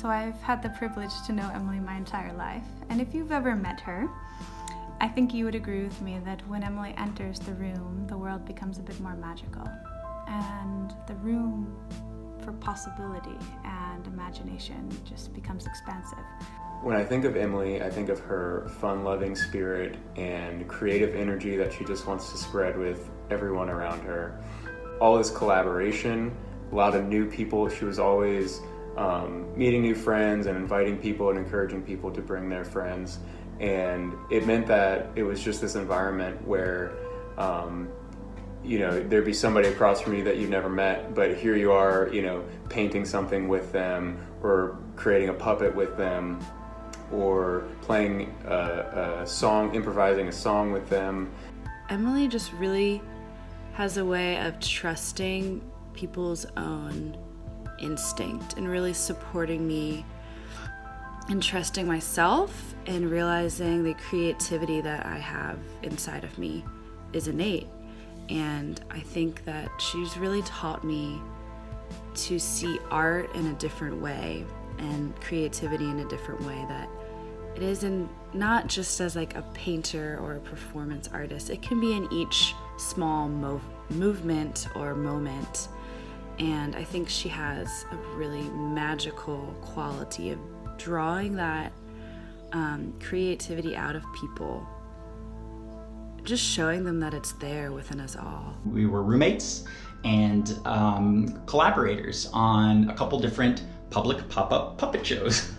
So I've had the privilege to know Emily my entire life, and if you've ever met her, I think you would agree with me that when Emily enters the room, the world becomes a bit more magical, and the room for possibility and imagination just becomes expansive. When I think of Emily, I think of her fun-loving spirit and creative energy that she just wants to spread with everyone around her. All this collaboration, a lot of new people. She was always meeting new friends and inviting people and encouraging people to bring their friends. And it meant that it was just this environment where, there'd be somebody across from you that you've never met, but here you are, painting something with them or creating a puppet with them or playing a song, improvising a song with them. Emily just really has a way of trusting people's own instinct and really supporting me and trusting myself and realizing the creativity that I have inside of me is innate. And I think that she's really taught me to see art in a different way and creativity in a different way, that it isn't not just as like a painter or a performance artist. It can be in each small movement or moment. And I think she has a really magical quality of drawing that creativity out of people, just showing them that it's there within us all. We were roommates and collaborators on a couple different public pop-up puppet shows.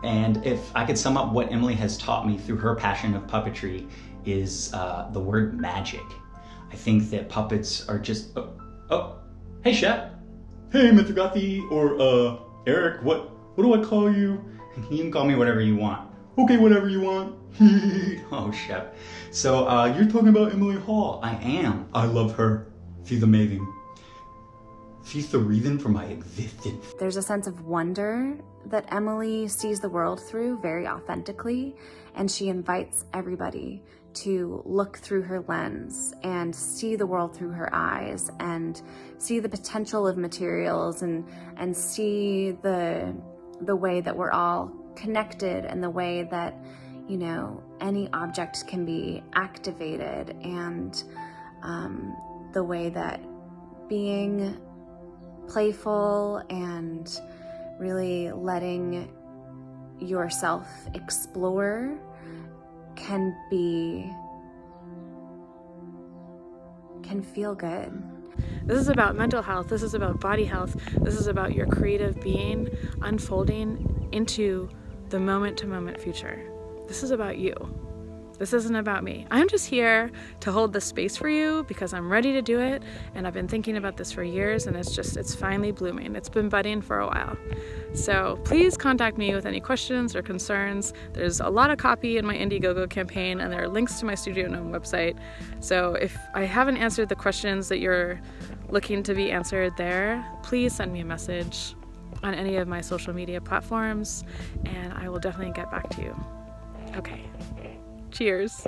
And if I could sum up what Emily has taught me through her passion of puppetry is the word magic. I think that puppets are just, hey Shep, hey Mr. Godsey, or Eric, what do I call you? You can call me whatever you want. Okay, whatever you want. Oh, Shep. So you're talking about Emily Hall. I am. I love her. She's amazing. She's the reason for my existence. There's a sense of wonder that Emily sees the world through very authentically, and she invites everybody to look through her lens and see the world through her eyes and see the potential of materials and see the way that we're all connected and the way that, any object can be activated, and the way that being playful and really letting yourself explore can feel good. This is about mental health. This is about body health. This is about your creative being unfolding into the moment-to-moment future. This is about you. This isn't about me. I'm just here to hold the space for you because I'm ready to do it, and I've been thinking about this for years, and it's finally blooming. It's been budding for a while. So please contact me with any questions or concerns. There's a lot of copy in my Indiegogo campaign, and there are links to my Studio Gnome website. So if I haven't answered the questions that you're looking to be answered there, please send me a message on any of my social media platforms, and I will definitely get back to you. Okay. Cheers.